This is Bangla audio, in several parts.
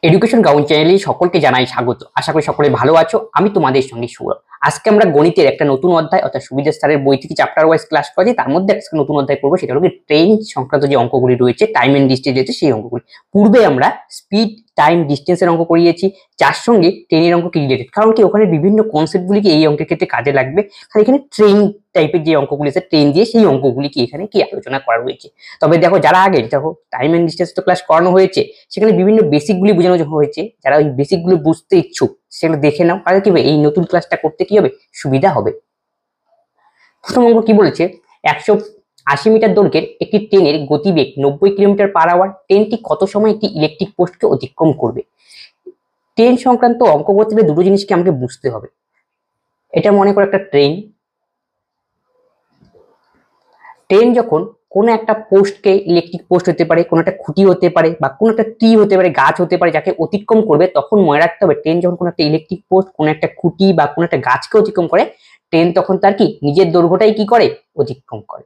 এডুকেশন গ্রাউন্ড চ্যানেলে সকলকে জানাই স্বাগত। আশা করি সকলে ভালো আছো। আমি তোমাদের সঙ্গে সৌরভ। আজকে আমরা গণিতের একটা নতুন অধ্যায় অর্থাৎ সুবিধা স্যারের বই থেকে চ্যাপ্টার ওয়াইজ ক্লাস করেছি, তার মধ্যে আজকে নতুন অধ্যায় করবো, সেটা হলো ট্রেন সংক্রান্ত যে অঙ্কগুলি রয়েছে, টাইম এন্ড ডিস্টেন্স রয়েছে সেই অঙ্কগুলি। পূর্বে আমরা স্পিড, টাইম, ডিস্টেন্সের অঙ্ক করিয়েছি, যার সঙ্গে ট্রেনের অঙ্ক কি রিলেটেড, কারণ কি ওখানে বিভিন্ন কনসেপ্টগুলিকে এই অঙ্কের ক্ষেত্রে কাজে লাগবে। আর এখানে ট্রেন টাইপের যে অঙ্কগুলি আছে, ট্রেন দিয়ে সেই অঙ্কগুলি কি এখানে কি আলোচনা করা রয়েছে। তবে দেখো, যারা আগে দেখো টাইম এন্ড ডিস্টেন্স তো ক্লাস করানো হয়েছে, সেখানে বিভিন্ন বেসিকগুলি বোঝানো হয়েছে। যারা ওই বেসিকগুলো বুঝতে ইচ্ছুক সেগুলো দেখে নাও, তাহলে কি হবে, এই নতুন ক্লাসটা করতে কি হবে, সুবিধা হবে। প্রথম অঙ্ক কি বলেছে, 180 মিটার দৈর্ঘ্যের একটি ট্রেনের গতিবেগ 90 কিলোমিটার পার আওয়ার। ট্রেনটি কত সময় একটি ইলেকট্রিক পোস্টকে অতিক্রম করবে। ট্রেন সংক্রান্ত অঙ্ক করতে গেলে দুটো জিনিসকে আমাকে বুঝতে হবে। এটা মনে করো একটা ট্রেন। ট্রেন যখন কোনো একটা পোস্টকে, ইলেকট্রিক পোস্ট হতে পারে, কোনো একটা খুঁটি হতে পারে, বা কোনো একটা ট্রি হতে পারে, গাছ হতে পারে, যাকে অতিক্রম করবে, তখন মনে রাখতে হবে ট্রেন যখন কোনো একটা ইলেকট্রিক পোস্ট, কোনো একটা খুঁটি বা কোনো একটা গাছকে অতিক্রম করে, ট্রেন তখন তার কি নিজের দৈর্ঘ্যটাই কি করে, অতিক্রম করে।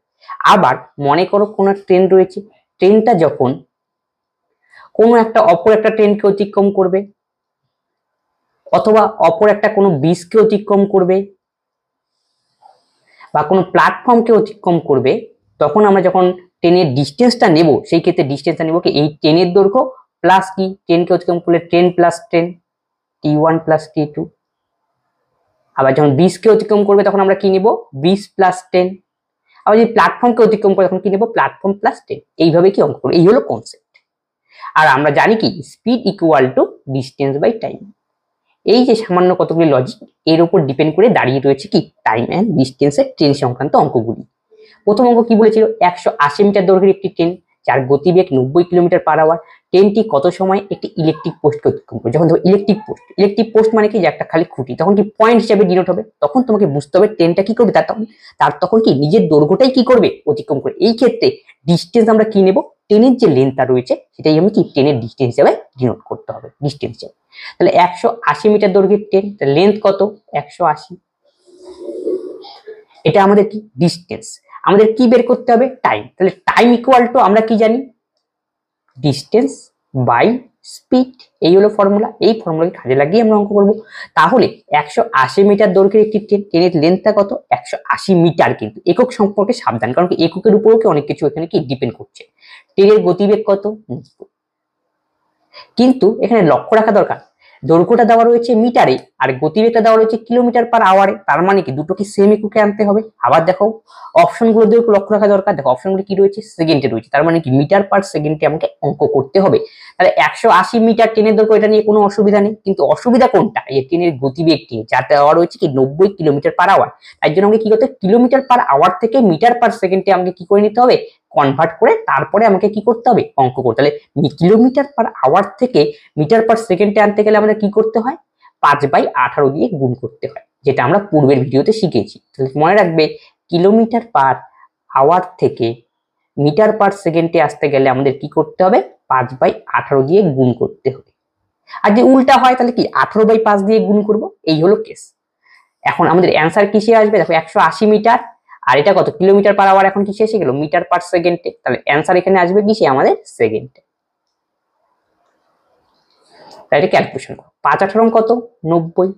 আবার মনে করো কোনো ট্রেন রয়েছে, ট্রেনটা যখন কোনো একটা অপর একটা ট্রেনকে অতিক্রম করবে, অথবা অপর একটা কোনো ব্রিজকে অতিক্রম করবে, বা কোনো প্ল্যাটফর্মকে অতিক্রম করবে, তখন আমরা যখন ট্রেনের ডিস্টেন্সটা নেব, সেই ক্ষেত্রে ডিস্টেন্সটা নেব কি এই ট্রেনের দৈর্ঘ্য প্লাস কি ট্রেনকে অতিক্রম করলে train plus train, T1 plus T2। আবার যখন ব্রিজকে অতিক্রম করবে তখন আমরা কি নেব, ব্রিজ প্লাস ট্রেন। আবার যদি প্ল্যাটফর্মকে অতিক্রম করে তখন কি নেব, প্ল্যাটফর্ম প্লাস ট্রেন। এইভাবে কি অঙ্ক করবো, এই হলো কনসেপ্ট। আর আমরা জানি কি speed equal to distance by time. এই যে সামান্য কতগুলি লজিক, এর উপর ডিপেন্ড করে দাঁড়িয়ে রয়েছে কি টাইম এন্ড ডিস্টেন্সের ট্রেন সংক্রান্ত অঙ্কগুলি। প্রথম অঙ্ক কি বলেছিল, 180 মিটার দৈর্ঘ্যের একটি ট্রেন, যার গতিবেগ 90 কিলোমিটার পার আওয়ার। ট্রেনটি কত সময় একটি ইলেকট্রিক পোস্টকে অতিক্রম করে। যখন দেখো ইলেকট্রিক পোস্ট মানে কি, যে একটা খালি খুঁটি, তখন কি পয়েন্ট হিসেবে ডিনোট হবে। তখন তোমাকে বুঝতে হবে ট্রেনটা কি করবে, তার তখন কি নিজের দৈর্ঘ্যটাই কি করবে, অতিক্রম করে। এই ক্ষেত্রে ডিস্টেন্স আমরা কি নেব, ট্রেনের যে লেন্থটা রয়েছে সেটাই আমি কি ট্রেনের ডিস্টেন্স হিসেবে ডিনোট করতে হবে, ডিস্টেন্স হিসেবে। তাহলে 180 মিটার দৈর্ঘ্যের ট্রেন, লেন্থ কত, 180। এটা আমাদের কি ডিস্টেন্স। আমাদের কি বের করতে হবে, টাইম। তাহলে টাইম ইকুয়াল টু আমরা কি জানি, ডিস্টেন্স বাই স্পিড। এই হলো ফর্মুলা। এই ফর্মুলাকে কাজে লাগিয়ে আমরা অঙ্ক করবো। তাহলে 180 মিটার দৈর্ঘ্যের একটি ট্রেন, ট্রেনের লেন্থটা কত, 180 মিটার। কিন্তু একক সম্পর্কে সাবধান, কারণ এককের উপরও কি অনেক কিছু এখানে কি ডিপেন্ড করছে। ট্রেনের গতিবেগ কত, কিন্তু এখানে লক্ষ্য রাখা দরকার, দৈর্ঘ্যটা দেওয়া রয়েছে মিটারে আর গতিবেগটা দেওয়া রয়েছে কিলোমিটার পার আওয়ারে। তার মানে কি দুটোকে সেম এককে আনতে হবে। আবার দেখো অপশনগুলো দিয়ে লক্ষ্য রাখা দরকার। দেখো অপশনগুলো কি রয়েছে, সেকেন্ডে রয়েছে, তার মানে কি মিটার পার সেকেন্ডে আমাকে অঙ্ক করতে হবে। তাহলে 180 মিটার ট্রেনের দৈর্ঘ্য, এটা নিয়ে কোনো অসুবিধা নেই। কিন্তু অসুবিধা কোনটা, এই ট্রেনের গতিবেগ নিয়ে, যাতে দেওয়া রয়েছে কি 90 কিলোমিটার পার আওয়ার। তাই জন্য আমাকে কি করতে হবে, কিলোমিটার পার আওয়ার থেকে মিটার পার সেকেন্ডে আমাকে কি করে নিতে হবে, কনভার্ট করে তারপরে আমাকে কি করতে হবে, অঙ্ক করতে। তাহলে কিলোমিটার পার আওয়ার থেকে মিটার পার সেকেন্ডে আনতে গেলে আমাদের কি করতে হয়, 5/18 দিয়ে গুণ করতে হয়, যেটা আমরা পূর্বের ভিডিওতে শিখেছি। তাহলে মনে রাখবে, কিলোমিটার পার আওয়ার থেকে মিটার পার সেকেন্ডে আসতে গেলে আমাদের কি করতে হবে, 5/18 দিয়ে গুণ করতে হবে। আর যদি উল্টা হয় তাহলে কি 18/5 দিয়ে গুণ করব। এই হলো কেস। এখন আমাদের অ্যান্সার কিসে আসবে, দেখো 180 মিটার, আর এটা কত, কিলোমিটার পার আওয়ার, এখন কিসে এসে গেল, মিটার পার সেকেন্ডে। তাহলে অ্যান্সার এখানে আসবে কিসে, আমাদের সেকেন্ডে। তাই এটা ক্যালকুলেশন করো। 5/18 কত, 90।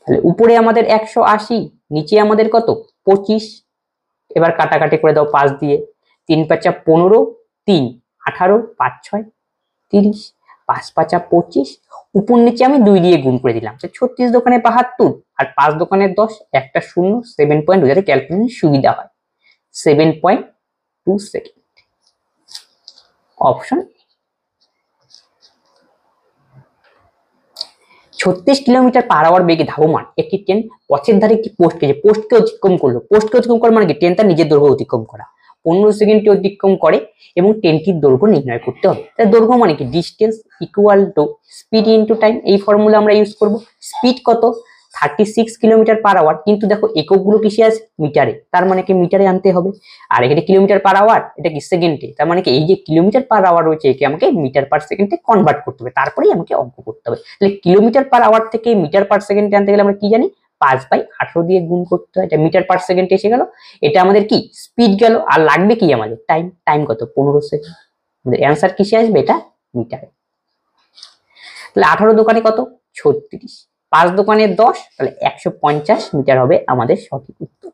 তাহলে উপরে আমাদের 180, নিচে আমাদের কত, 25। এবার কাটাকাটি করে দাও 5 দিয়ে, 3×5 = 15, 3 18, 5 6 30, 5 5 25, উপর নিচে আমি 2 দিয়ে গুণ করে দিলাম। 36 দোকানে 72 আর 5 দোকানে 10, একটা শূন্য, 7.2, যাতে ক্যালকুলেশন সুবিধা হয়, 7.2 second. Option 36 kilometre per hour বেগে ধাবমান একটি ট্রেন পথের ধারে একটি পোস্টকে অতিক্রম করলো। পোস্টকে অতিক্রম করা মানে কি, ট্রেন তার নিজের দৈর্ঘ্য অতিক্রম করা। 15 সেকেন্ডে অতিক্রম করে এবং ট্রেনটির দৈর্ঘ্য নির্ণয় করতে হবে। তার দৈর্ঘ্য মানে কি, distance equal to speed into time. এই ফর্মুলা আমরা ইউজ করব। স্পিড কত, 36 কিলোমিটার পার আওয়ার, কিন্তু দেখো এককগুলো কিসে আছে, মিটারে, তার মানে কি মিটারে আনতে হবে। আর এখানে কিলোমিটার পার আওয়ার, এটা কি সেকেন্ডে, তার মানে কি এই যে কিলোমিটার পার আওয়ার রয়েছে একে আমাকে মিটার পার সেকেন্ডে কনভার্ট করতে হবে, তারপরেই আমাকে অঙ্ক করতে হবে। তাহলে কিলোমিটার পার আওয়ার থেকে মিটার পার সেকেন্ডে আনতে গেলে আমরা কি জানি, 5/18 দিয়ে গুণ করতে হয়। এটা মিটার পার সেকেন্ডে এসে গেল। এটা আমাদের কি স্পিড গেল। আর লাগবে কি আমাদের টাইম। টাইম কত, 15 সেকেন্ড। আমাদের অ্যান্সার কিসে আসবে, এটা মিটারে। তাহলে 18 দোকানে কত 36, 5 দোকানে 10, তাহলে 150 মিটার হবে আমাদের সঠিক উত্তর।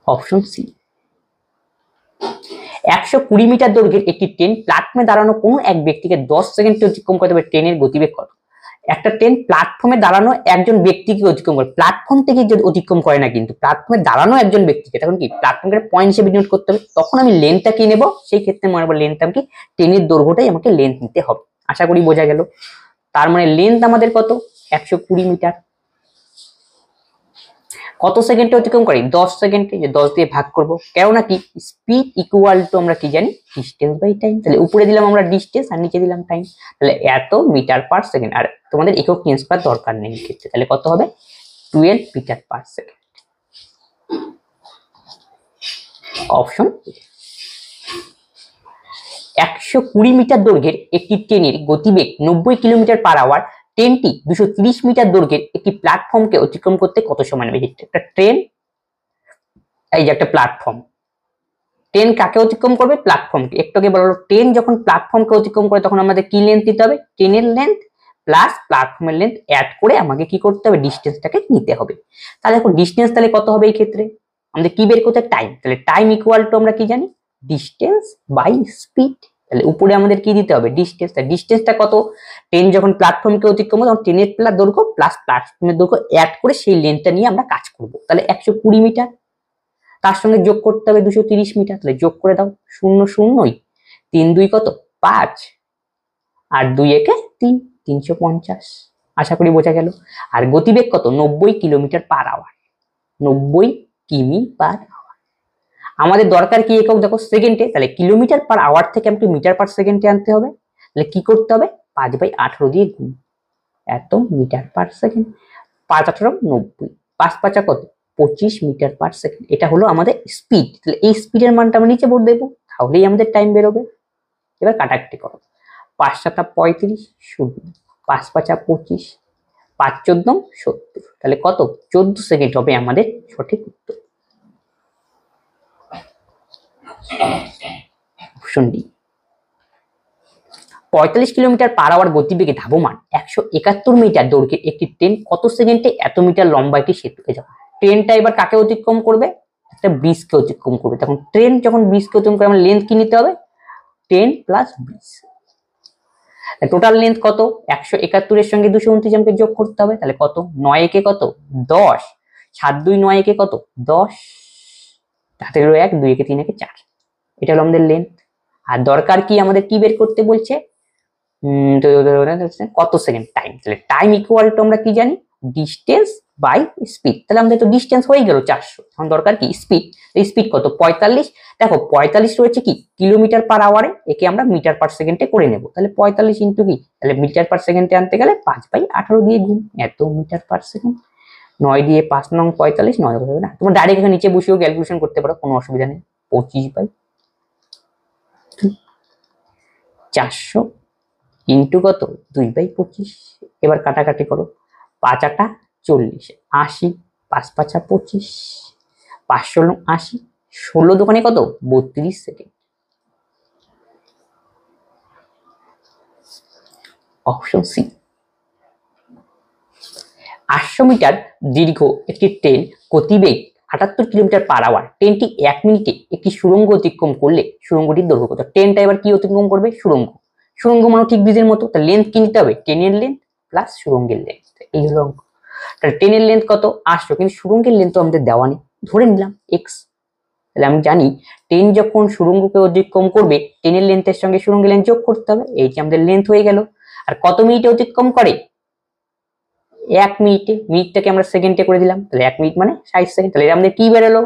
Option C. 120 মিটার দৈর্ঘ্যের একটি ট্রেন প্ল্যাটফর্মে দাঁড়ানো কোনো এক ব্যক্তিকে 10 সেকেন্ডে অতিক্রম করতে পারে, ট্রেনের গতিবেগ কত? একটা ট্রেন প্ল্যাটফর্মে দাঁড়ানো একজন ব্যক্তিকে অতিক্রম করে, প্ল্যাটফর্ম থেকে যদি অতিক্রম করে না, কিন্তু প্ল্যাটফর্মে দাঁড়ানো একজন ব্যক্তিকে, তখন কি প্ল্যাটফর্মের পয়েন্ট হিসেবে নোট করতে হবে, তখন আমি লেন্থটা কি নেব, সেই ক্ষেত্রে মনে রাখবো লেন্থটা কি ট্রেনের দৈর্ঘ্যটাই আমাকে লেন্থ নিতে হবে। আশা করি বোঝা গেল। তার মানে লেন্থ আমাদের কত 120 মিটার। কত সেকেন্ডে অতিক্রম করে 10 সেকেন্ডে, যে 10 দিয়ে ভাগ করব, কেননা কি স্পিড ইকুয়াল টু আমরা কি জানি ডিস্টেন্স বাই টাইম। তাহলে উপরে দিলাম আমরা ডিস্টেন্স আর নিচে দিলাম টাইম, তাহলে এত মিটার পার সেকেন্ড, আর তোমাদের একক চেঞ্জ করার দরকার নেই ক্ষেত্রে। তাহলে কত হবে 12 metre per second. Option 120 metre দৈর্ঘ্যের একটি ট্রেনের গতিবেগ 90 কিলোমিটার পার আওয়ার, ট্রেনটি 230 মিটার দৈর্ঘ্যের একটি প্ল্যাটফর্মকে অতিক্রম করতে কত সময় নেবে? একটা ট্রেন, এই যে একটা প্ল্যাটফর্ম, ট্রেন কাকে অতিক্রম করবে? প্ল্যাটফর্মকে। একটু আগে বলা হলো ট্রেন যখন প্ল্যাটফর্মকে অতিক্রম করে তখন আমাদের কি লেন্থ দিতে হবে? ট্রেনের লেন্থ প্লাস প্ল্যাটফর্মের লেন্থ অ্যাড করে আমাকে কি করতে হবে? ডিস্টেন্সটাকে নিতে হবে। তাহলে এখন ডিস্টেন্স তাহলে কত হবে এই ক্ষেত্রে? আমাদের কি বের করতে? টাইম। তাহলে টাইম ইকুয়াল টু আমরা কি জানি ডিস্টেন্স বাই স্পিড। তাহলে উপরে আমাদের কি দিতে হবে? ডিস্টেন্স। তাহলে ডিস্টেন্সটা কত? ট্রেন যখন প্ল্যাটফর্মকে অতিক্রম করে তখন ট্রেনের দৈর্ঘ্য প্লাস প্ল্যাটফর্মের দৈর্ঘ্য অ্যাড করে সেই লেন্থটা নিয়ে আমরা কাজ করব। তাহলে 120 মিটার, তার সঙ্গে যোগ করতে হবে 230 মিটার, তাহলে যোগ করে দাও 0 0, 3 2 কত 5, আর 2 1 3, 350। আশা করি বোঝা গেল। আর গতিবেগ কত? 90 কিলোমিটার পার আওয়ার, 90 কিমি পার আওয়ার। আমাদের দরকার কি একক? দেখো সেকেন্ডে, তাহলে কিলোমিটার পার আওয়ার থেকে আমাকে মিটার পার সেকেন্ডে আনতে হবে। তাহলে কি করতে হবে? 5/18 দিয়ে গুণ, এত মিটার পার সেকেন্ড। 5 18 90, 5 5 কত 25 মিটার পার সেকেন্ড। এটা হলো আমাদের স্পিড। তাহলে এই স্পিডের মানটা আমরা নিচে ভরে দেবো, তাহলেই আমাদের টাইম বেরোবে। এবার কাটাকাটি করো, 5 7 35, 0, 5 5 25, 5 14 70, তাহলে কত 14 সেকেন্ড হবে আমাদের সঠিক উত্তর। Option D. 45 kilometre per hour গতিবেগে ধাবমান 171 মিটার দৈর্ঘ্যের একটি ট্রেন কত সেকেন্ডে এত মিটার লম্বা একটি সেতুকে যাবে? ট্রেনটা এবার কাকে অতিক্রম করবে? একটা ব্রিজকে অতিক্রম করবে। তখন ট্রেন যখন ব্রিজকে অতিক্রম করে আমার লেন্থ কি নিতে হবে? Train plus bridge. Total length কত? 171 এর সঙ্গে 229 আমাকে যোগ করতে হবে, তাহলে কত 9 একে কত 10, 7 2 9 একে কত 10, হাতে হলো 1, 2 একে 3 একে 4। এটা হলো আমাদের লেন্থ। আর দরকার কি আমাদের কি বের করতে বলছে? কত সেকেন্ড টাইম। তাহলে টাইম ইকুয়াল টু আমরা কি জানি ডিস্টেন্স বাই স্পিড। তাহলে আমাদের তো ডিস্টেন্স হয়ে গেল 400, এখন দরকার কি স্পিড। স্পিড কত 45। দেখো 45 রয়েছে কি কিলোমিটার পার আওয়ারে, একে আমরা মিটার পার সেকেন্ডে করে নেব। তাহলে 45 ইন্টু কি, তাহলে মিটার পার সেকেন্ডে আনতে গেলে 5/18 দিয়ে গুণ, এত মিটার পার সেকেন্ড। 9 দিয়ে 5 নং 45, 9 হবে না, তোমরা ডাইরেক্ট এখানে নিচে বসেও ক্যালকুলেশন করতে পারো, কোনো অসুবিধা নেই। 25/400 ইন্টু কত 2/25। এবার কাটাকাটি করো, 5 8 40, 80, 5 5 25, 5 16 80, 16 দোকানে কত 32 সেকেন্ড। Option C. 800 মিটার দীর্ঘ একটি ট্রেন গতিবেগ 78 কিলোমিটার পার আওয়ার, ট্রেনটি 1 মিনিটে একটি সুড়ঙ্গ অতিক্রম করলে সুড়ঙ্গটির দৈর্ঘ্য কত? ট্রেনটা এবার কি অতিক্রম করবে? সুড়ঙ্গ। সুড়ঙ্গ মানে ঠিক ব্রিজের মতো, তার লেন্থ কি নিতে হবে? ট্রেনের লেন্থ প্লাস সুড়ঙ্গের লেন্থ। এই হলো অঙ্ক। তাহলে ট্রেনের লেন্থ কত 800, কিন্তু সুড়ঙ্গের লেন্থ তো আমাদের দেওয়া নেই, ধরে নিলাম এক্স। তাহলে আমি জানি ট্রেন যখন সুড়ঙ্গকে অতিক্রম করবে ট্রেনের লেন্থের সঙ্গে সুড়ঙ্গের লেন্থ যোগ করতে হবে, এই যে আমাদের লেন্থ হয়ে গেল। আর কত মিনিটে অতিক্রম করে? 1 মিনিটে। মিনিটটাকে আমরা সেকেন্ডে করে দিলাম, তাহলে 1 মিনিট মানে 60 সেকেন্ড। তাহলে আমাদের কি বেরোলো?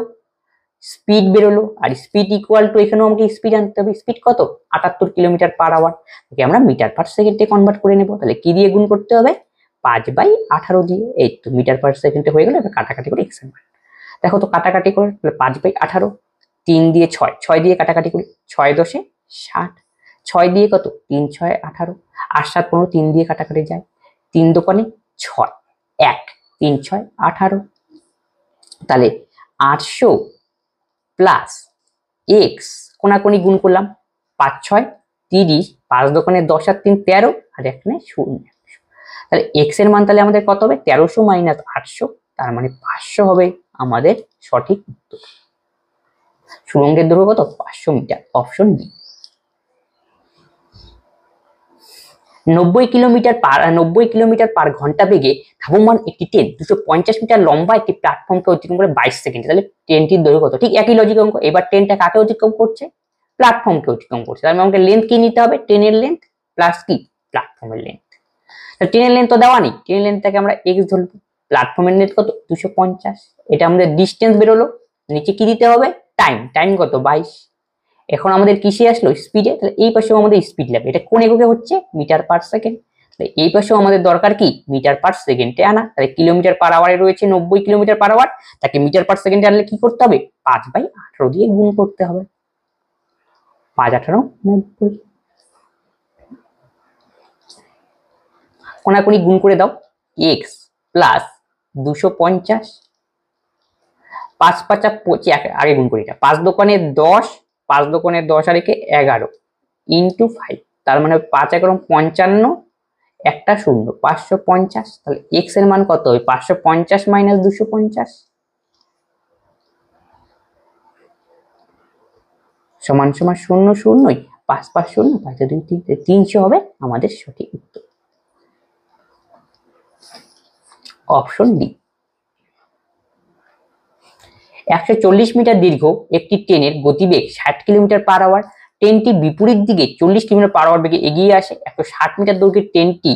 স্পিড বেরোলো। আর স্পিড ইকুয়াল টু এখানেও আমাকে স্পিড আনতে হবে। স্পিড কত 78 কিলোমিটার পার আওয়ার, একে আমরা মিটার পার সেকেন্ডে কনভার্ট করে নেব। তাহলে কি দিয়ে গুণ করতে হবে? 5/18 দিয়ে। এই তো মিটার পার সেকেন্ডে হয়ে গেল। এবার কাটাকাটি করে এক্স এর মান দেখো তো, কাটাকাটি করে, তাহলে 5/18, 3 দিয়ে 6, 6 দিয়ে কাটাকাটি করি, 6 10 60, 6 দিয়ে কত 3 6 18, 8 7 15, 3 দিয়ে কাটাকাটি যায়, 3 দোকানে 6, 1, 3 6 18। তাহলে 800 প্লাস এক্স কোনাকুনি গুণ করলাম, 5 6 30, 5 দোকানে 10 আর 3 13, আর এখানে 0। তাহলে এক্স এর মান তাহলে আমাদের কত হবে? 1300 মাইনাস 800, তার মানে 500 হবে আমাদের সঠিক উত্তর। সুড়ঙ্গের দৈর্ঘ্য কত? 500 metre, option B. 90 kilometre per ঘন্টা বেগে ধাবমান একটি ট্রেন 250 মিটার লম্বা একটি প্ল্যাটফর্মকে অতিক্রম করে 22 সেকেন্ডে। তাহলে ট্রেনটির দৈর্ঘ্য কত? ঠিক একই লজিক অঙ্ক। এবার ট্রেনটা কাকে অতিক্রম করছে? প্ল্যাটফর্মকে অতিক্রম করছে। তাহলে আমাকে লেন্থ কি নিতে হবে? ট্রেনের লেন্থ প্লাস কি প্ল্যাটফর্মের লেন্থ। ট্রেনের লেন্থ তো দেওয়া নেই, ট্রেনের লেন্থটাকে আমরা এক্স ধরবো। প্ল্যাটফর্মের লেন্থ কত? 250। এটা আমাদের ডিস্টেন্স বেরোলো। নিচে কি দিতে হবে? টাইম। টাইম কত? 22। এখন আমাদের কিসে আসলো? স্পিডে। তাহলে এই পাশেও আমাদের স্পিড লাগবে। এটা কোন এককে হচ্ছে? Metre per second. তাহলে এই পাশেও আমাদের দরকার কি? মিটার পার সেকেন্ডে আনা। তাহলে কিলোমিটার পার আওয়ারে রয়েছে 90 কিলোমিটার পার আওয়ার, তাকে মিটার পার সেকেন্ডে আনলে কি করতে হবে? 5/18 দিয়ে গুণ করতে হবে। 5×18 90। কোনাকুনি গুণ করে দাও। এক্স প্লাস 250, 5×5 25, আগে গুণ করি এটা। 5 দোকানে 10, 5 দোকানে 10 আর একে 11 ইন্টু 5, তার মানে 5×11 55, একটা 0, 550। তাহলে এক্স এর মান কত হবে? 550 মাইনাস 250 সমান সমান 0 0, 5 5 0, 5 2 3, 300 হবে আমাদের সঠিক উত্তর, অপশন ডি। 140 মিটার দীর্ঘ একটি ট্রেনের গতিবেগ 60 কিলোমিটার পার আওয়ার। ট্রেনটি বিপরীত দিকে 40 কিলোমিটার পার আওয়ার বেগে এগিয়ে আসে। 160 মিটার দৈর্ঘ্যের ট্রেনটি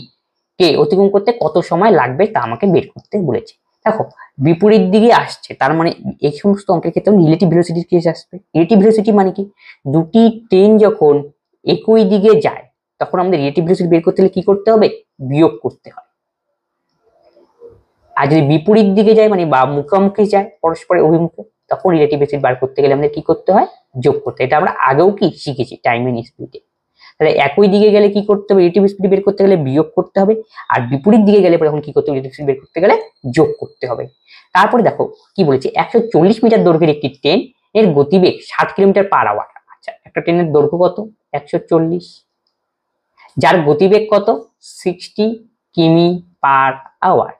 কে অতিক্রম করতে কত সময় লাগবে তা আমাকে বের করতে বলেছে। দেখো বিপরীত দিকে আসছে, তার মানে এই সমস্ত অঙ্কের ক্ষেত্রে রিলেটিভ ভেলোসিটির কেস আসবে। রিলেটিভ ভেলোসিটি মানে কি? দুটি ট্রেন যখন একই দিকে যায় তখন আমাদের রিলেটিভ ভেলোসিটি বের করতে হলে কি করতে হবে? বিয়োগ করতে হয়। আর যদি বিপরীত দিকে যায় মানে বা মুখোমুখি যায় পরস্পরের অভিমুখে, তখন রিলেটিভ ভেলোসিটি বার করতে গেলে আমাদের কি করতে হয়? যোগ করতে। এটা আমরা আগেও কি শিখেছি টাইম এন্ড স্পিডে। তাহলে একই দিকে গেলে কি করতে হবে? রিলেটিভ স্পিড বের করতে গেলে বিয়োগ করতে হবে, আর বিপরীত দিকে গেলে তখন কি করতে হবে? রিলেটিভ স্পিড বের করতে গেলে যোগ করতে হবে। তারপরে দেখো কি বলেছে, 140 মিটার দৈর্ঘ্যের একটি ট্রেন এর গতিবেগ 60 কিলোমিটার পার আওয়ার। আচ্ছা, একটা ট্রেনের দৈর্ঘ্য কত? 140, যার গতিবেগ কত? 60 কিমি পার আওয়ার।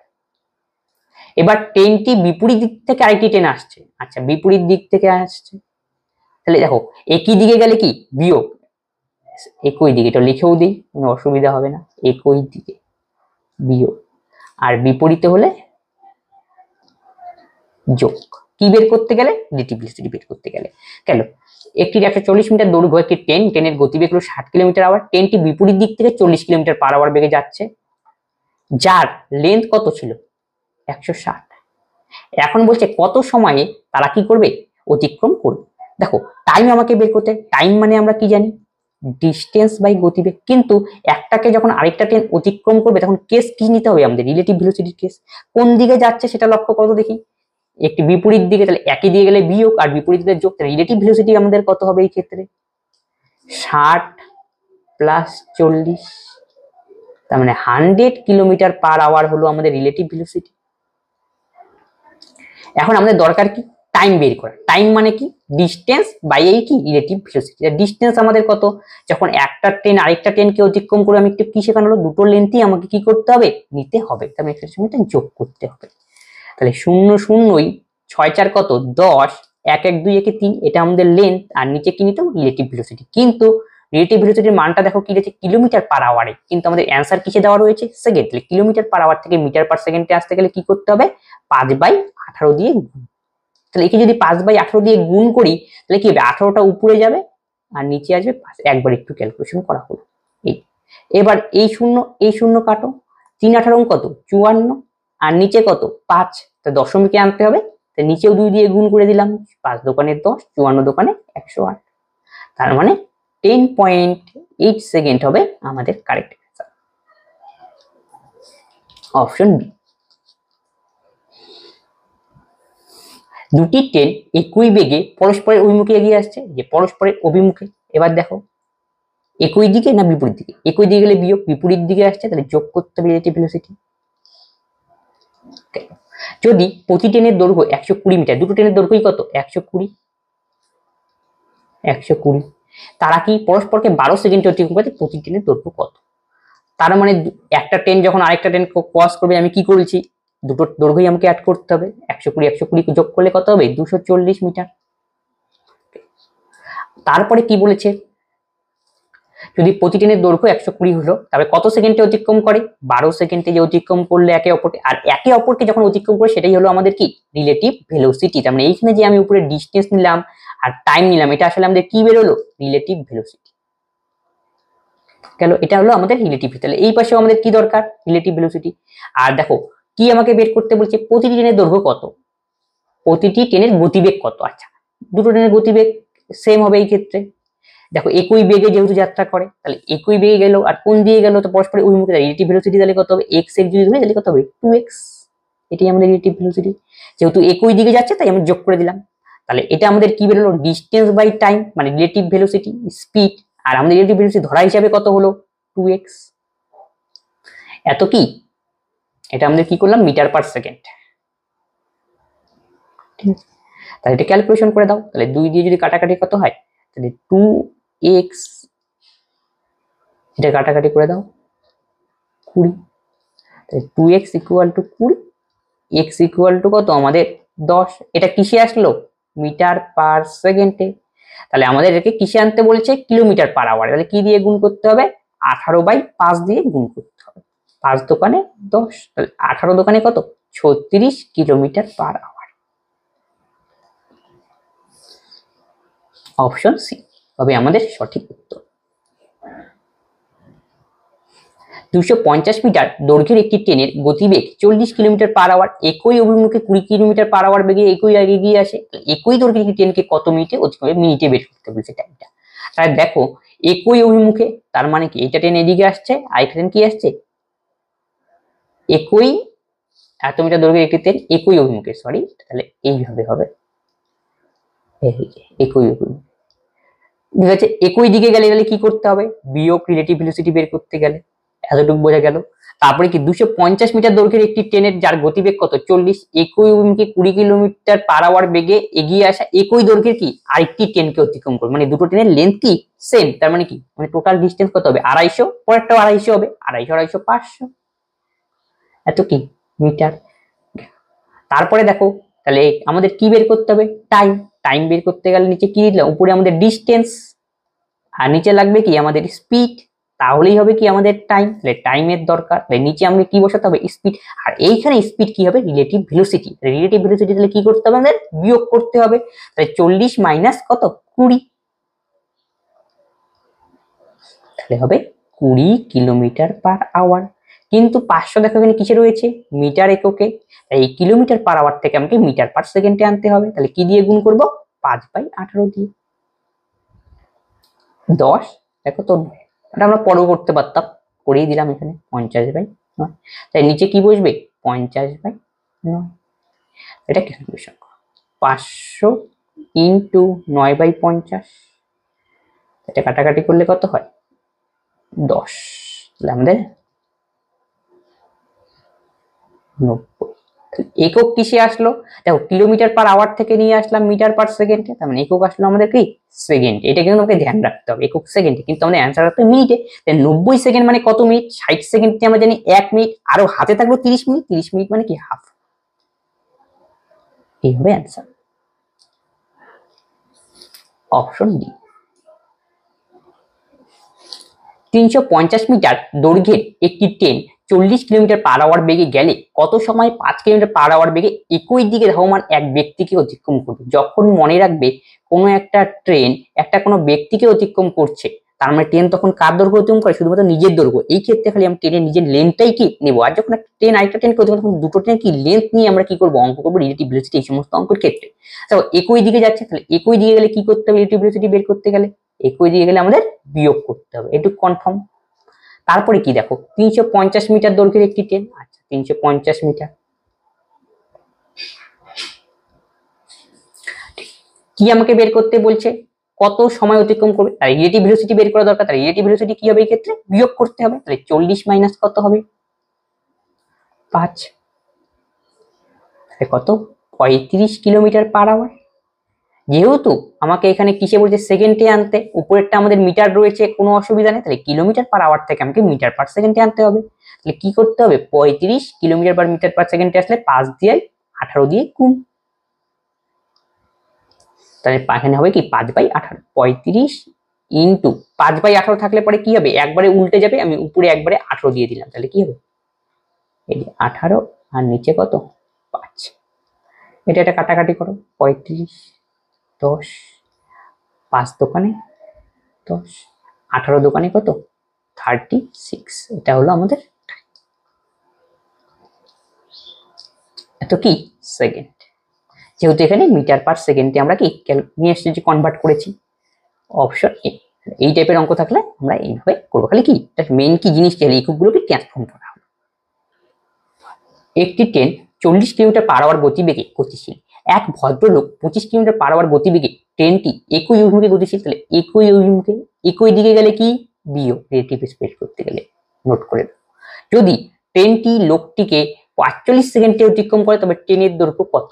এবার ট্রেনটি বিপরীত দিক থেকে আরেকটি ট্রেন আসছে। আচ্ছা, বিপরীত দিক থেকে আসছে, তাহলে দেখো একই দিকে গেলে কি বিয়োগ, একই দিকে, এটা লিখেও দিই, কোনো অসুবিধা হবে না। একই দিকে বিয়োগ, আর বিপরীতে হলে যোগ। কি বের করতে গেলে? রিলেটিভ ভেলোসিটি বের করতে গেলে। কেন? একটি 140 মিটার দৈর্ঘ্য একটি ট্রেন, ট্রেনের গতিবেগ হলো 60 কিলোমিটার আওয়ার। ট্রেনটি বিপরীত দিক থেকে 40 কিলোমিটার পার আওয়ার বেগে যাচ্ছে, যার লেন্থ কত ছিল? 160। এখন বলছে কত সময়ে তারা কি করবে? অতিক্রম করবে। দেখো টাইম আমাকে বের করতে, টাইম মানে আমরা কি জানি? ডিস্টেন্স বাই গতিবেগ। কিন্তু একটাকে যখন আরেকটা ট্রেন অতিক্রম করবে তখন কেস কি নিতে হবে আমাদের? রিলেটিভ ভেলোসিটির কেস। কোন দিকে যাচ্ছে সেটা লক্ষ্য করো দেখি। একটি বিপরীত দিকে, তাহলে একই দিকে গেলে বিয়োগ, আর বিপরীত দিকে যোগ। রিলেটিভ ভেলোসিটি আমাদের কত হবে এই ক্ষেত্রে? 60 প্লাস 40, তার মানে 100 কিলোমিটার পার আওয়ার হলো আমাদের রিলেটিভ ভেলোসিটি। এখন আমাদের দরকার কি? টাইম বের করা। টাইম মানে কি? ডিস্টেন্স বাই এই কি রিলেটিভ ভেলোসিটি। ডিস্টেন্স আমাদের কত? যখন একটা ট্রেন আরেকটা ট্রেনকে অতিক্রম করে, আমি একটু কি শেখানো হলো, দুটো লেন্থই আমাকে কি করতে হবে? নিতে হবে, তার মানে এটার সঙ্গে যোগ করতে হবে। তাহলে 0 0, 6 4 কত? 10, 1 1 2 1 3, এটা আমাদের লেন্থ, আর নিচে কি নিতে হবে? Relative velocity. কিন্তু রিলেটিভ ভেলোসিটির মানটা দেখো কি রয়েছে? কিলোমিটার পার আওয়ারে, কিন্তু আমাদের অ্যান্সার কিসে দেওয়া রয়েছে? সেকেন্ড। তাহলে কিলোমিটার পার আওয়ার থেকে মিটার পার সেকেন্ডে আসতে গেলে কি করতে হবে? 5/18 দিয়ে গুণ। তাহলে একে যদি 5/18 দিয়ে গুণ করি তাহলে কি হবে? 18টা উপরে যাবে আর নিচে আসবে 5। একবার একটু ক্যালকুলেশন করা হলো। এই এবার এই শূন্য কাটো। 3 18 কত? 54, আর নিচে কত? 5। তো দশমিকে আনতে হবে, তো নিচেও 2 দিয়ে গুণ করে দিলাম। 5 দোকানে 10, 54 দোকানে 108, তার মানে 10.8 সেকেন্ড হবে আমাদের কারেক্ট অ্যান্সার, অপশন বি। দুটি ট্রেন একই বেগে পরস্পরের অভিমুখে এগিয়ে আসছে, যে পরস্পরের অভিমুখে। এবার দেখো একই দিকে না বিপরীত দিকে? একই দিকে গেলে বিয়োগ, বিপরীত দিকে আসছে তাহলে যোগ করতে হবে রিলেটিভ ভেলোসিটি। যদি প্রতি ট্রেনের দৈর্ঘ্য 120 মিটার, দুটো ট্রেনের দৈর্ঘ্যই কত? 120, তারা কি পরস্পরকে 12 সেকেন্ডে অতিক্রম করে, প্রতি ট্রেনের দৈর্ঘ্য কত। তার মানে একটা ট্রেন যখন আরেকটা ট্রেন ক্রস করবে, আমি কি করেছি, দুটো দৈর্ঘ্যই আমাকে অ্যাড করতে হবে। 120 যোগ করলে কত হবে, 240 মিটার। তারপরে কি বলেছে, যদি প্রতি ট্রেনের দৈর্ঘ্য 120 হলো, তবে কত সেকেন্ডে অতিক্রম করে, 12 সেকেন্ডে যে অতিক্রম করলে একে অপরকে, আর একে অপরকে যখন অতিক্রম করে সেটাই হলো আমাদের কি, রিলেটিভ ভেলোসিটি। তার মানে এইখানে যে আমি উপরে ডিস্টেন্স নিলাম আর টাইম নিলাম, এটা আসলে আমাদের কি বেরোলো, রিলেটিভ ভেলোসিটি গেল। এটা হলো আমাদের রিলেটিভ। তাহলে এই পাশেও আমাদের কি দরকার, রিলেটিভ ভেলোসিটি। আর দেখো কি আমাকে বের করতে বলছে, প্রতিটি ট্রেনের দৈর্ঘ্য কত, প্রতিটি ট্রেনের গতিবেগ কত। আচ্ছা, দুটো ট্রেনের গতিবেগ সেম হবে এই ক্ষেত্রে। দেখো একই বেগে যেহেতু যাত্রা করে, তাহলে একই বেগে গেল, আর কোন দিয়ে গেল, তো পরস্পর উন্মুখী, রিলেটিভ ভেলোসিটি তাহলে কত হবে, x এর যদি ধরি তাহলে কত হবে, 2x। এটাই আমাদের রিলেটিভ ভেলোসিটি। যেহেতু একই দিকে যাচ্ছে তাই আমি যোগ করে দিলাম। তাহলে এটা আমাদের কি বেরোলো, ডিস্টেন্স বাই টাইম, মানে রিলেটিভ ভেলোসিটি স্পিড। আর আমাদের রিলেটিভ ভেলোসিটি ধরা হিসাবে কত হলো, 2x। এত কি, এটা আমাদের কি করলাম, মিটার পার সেকেন্ড। তাহলে এটা ক্যালকুলেশন করে দাও। তাহলে 2 দিয়ে যদি কাটাকাটি কত হয়, তাহলে 2x, এটা কাটাকাটি করে দাও, 20। তাহলে 2x equal to 20, x equal to কত আমাদের 10। এটা কিসে আসলো, মিটার পার সেকেন্ডে। তাহলে আমাদের এটাকে কিসে আনতে বলেছে, কিলোমিটার পার আওয়ার। তাহলে কি দিয়ে গুণ করতে হবে, 18/5 দিয়ে গুণ করতে হবে। 5 দোকানে 10, তাহলে 18 দোকানে কত, 36 kilometre per hour. Option C হবে আমাদের সঠিক উত্তর। 250 মিটার দৈর্ঘ্যের একটি ট্রেনের গতিবেগ 40 কিলোমিটার পার আওয়ার, একই অভিমুখে 20 কিলোমিটার পার আওয়ার বেগে একই আগে এগিয়ে আসে। একই দৈর্ঘ্যের একটি ট্রেনকে কত মিনিটে অতিক্রম, মিনিটে বের করতে বলছে টাইমটা। তাহলে দেখো একই অভিমুখে, তার মানে কি, এটা ট্রেন এদিকে আসছে, আরেকটা ট্রেন কি আসছে, একই এত মিটার দৈর্ঘ্যের একটি ট্রেন একই অভিমুখে, সরি, তাহলে এইভাবে হবে, একই অভিমুখে। ঠিক আছে, একই দিকে গেলে গেলে কি করতে হবে, বিয়োগ রিলেটিভ ভেলোসিটি বের করতে গেলে, এতটুকু বোঝা গেল। তারপরে কি, 250 মিটার দৈর্ঘ্যের একটি ট্রেনের যার গতিবেগ কত 40, একই অভিমুখে 20 কিলোমিটার পার আওয়ার বেগে এগিয়ে আসা একই দৈর্ঘ্যের কি আরেকটি ট্রেনকে অতিক্রম করবে, মানে দুটো ট্রেনের লেন্থ কি সেম। তার মানে কি, মানে টোটাল ডিস্টেন্স কত হবে, 250, পরেরটাও 250 হবে, 250 250 500, এত কি মিটার। তারপরে দেখো তাহলে আমাদের কি বের করতে হবে, টাইম। টাইম বের করতে গেলে নিচে কি দিলাম, উপরে আমাদের ডিস্টেন্স আর নিচে লাগবে কি আমাদের স্পিড, তাহলেই হবে কি আমাদের টাইম। তাহলে টাইমের দরকার, তাহলে নিচে আমাদের কি বসাতে হবে, স্পিড। আর এইখানে স্পিড কি হবে, রিলেটিভ ভেলোসিটি। রিলেটিভ ভেলোসিটি তাহলে কি করতে হবে, আমাদের বিয়োগ করতে হবে। তাহলে 40 মাইনাস কত, 20, তাহলে হবে 20 কিলোমিটার পার আওয়ার। কিন্তু 500 দেখো এখানে কিসে রয়েছে, মিটার এককে। এই কিলোমিটার পার আওয়ার থেকে আমাকে মিটার পার সেকেন্ডে আনতে হবে। তাহলে কি দিয়ে গুণ করব, 5/18 দিয়ে। 10 দেখো তো, এটা আমরা পরেও করতে পারতাম, করেই দিলাম এখানে 50/9। তাই নিচে কি বসবে, 50/9। এটা ক্যালকুলেশন করো, 500 ইন্টু 9/50, এটা কাটাকাটি করলে কত হয়, 10। তাহলে আমাদের 90। একক কিসে আসলো, দেখো কিলোমিটার পার আওয়ার থেকে নিয়ে আসলাম মিটার পার সেকেন্ডে, তার মানে একক আসলো আমাদের কি সেকেন্ড। এটা কিন্তু আমাকে ধ্যান রাখতে হবে, একক সেকেন্ডে, কিন্তু আমাদের অ্যান্সার রাখতে হবে মিনিটে। 90 সেকেন্ড মানে কত মিনিট, 60 সেকেন্ড আমরা জানি 1 মিনিট, আরো হাতে থাকলো 30 মিনিট, 30 মিনিট মানে কি হাফ। এই হবে অ্যান্সার, অপশন ডি। 350 মিটার দৈর্ঘ্যের একটি ট্রেন 40 কিলোমিটার পার আওয়ার বেগে গেলে কত সময় 5 কিলোমিটার পার আওয়ার বেগে একই দিকে ধাবমান এক ব্যক্তিকে অতিক্রম করবে। যখন মনে রাখবে কোনো একটা ট্রেন একটা কোনো ব্যক্তিকে অতিক্রম করছে, তার মানে ট্রেন তখন কার দৈর্ঘ্য অতিক্রম করে, শুধুমাত্র নিজের দৈর্ঘ্য। এই ক্ষেত্রে খালি আমরা ট্রেনের নিজের লেন্থটাই কি নেবো। আর যখন একটা ট্রেন আরেকটা ট্রেনকে অতিক্রম, তখন দুটো ট্রেন কি লেন্থ নিয়ে আমরা কি করবো, অঙ্ক করবো, রিলেটিভ ভেলোসিটি, এই সমস্ত অঙ্কের ক্ষেত্রে। তো একই দিকে যাচ্ছে, তাহলে একই দিকে গেলে কি করতে হবে, রিলেটিভ ভেলোসিটি বের করতে গেলে একই দিকে গেলে আমাদের বিয়োগ করতে হবে, এটুকু কনফার্ম। তারপরে কি দেখো, 350 মিটার দৈর্ঘ্যের একটি ট্রেন, আচ্ছা 350 মিটার, কি আমাকে বের করতে বলছে, কত সময় অতিক্রম করবে, তার রিলেটিভ ভেলোসিটি বের করা দরকার। তার রিলেটিভ ভেলোসিটি কি হবে এই ক্ষেত্রে, বিয়োগ করতে হবে। তাহলে 40 মাইনাস কত হবে, 5, কত 35 কিলোমিটার পার আওয়ার। যেহেতু আমাকে এখানে কিসে বলছে সেকেন্ডে আনতে, উপরেরটা আমাদের মিটার রয়েছে, কোনো অসুবিধা নেই, তাহলে কিলোমিটার পার আওয়ার থেকে আমাকে মিটার পার সেকেন্ডে আনতে হবে। তাহলে কি করতে হবে, 35 কিলোমিটার পার মিটার পার সেকেন্ডে আসলে 5 দিয়ে 18 দিয়ে গুণ, তাহলে এখানে হবে কি 5/18, 35 ইন্টু 5/18 থাকলে পরে কি হবে, একবারে উল্টে যাবে, আমি উপরে একবারে 18 দিয়ে দিলাম, তাহলে কি হবে এই যে 18 আর নিচে কত 5, এটা একটা কাটাকাটি করো, 35 10 5 দোকানে 10 18 দোকানে কত 36, এটা হলো আমাদের এত কি সেকেন্ড। যেহেতু এখানে মিটার পার সেকেন্ডে আমরা কি নিয়ে এসেছি, কনভার্ট করেছি, অপশন এ। এই টাইপের অঙ্ক থাকলে আমরা এইভাবে করবো, খালি কি মেইন কি জিনিস এককগুলোকে ট্রান্সফর্ম করা হবে। একটি ট্রেন 40 কিলোমিটার পার আওয়ার গতিবেগে গতিশীল, এক ভদ্রলোক 25 কিলোমিটার পার আওয়ার গতিবেগে, ট্রেনটি একই অভিমুখে গতিশীল, তাহলে একই অভিমুখে একই দিকে গেলে কি বিয়োগ, রিলেটিভ স্পিড করতে গেলে নোট করে দাও। যদি ট্রেনটি লোকটিকে 45 সেকেন্ডে অতিক্রম করে তবে ট্রেনের দৈর্ঘ্য কত,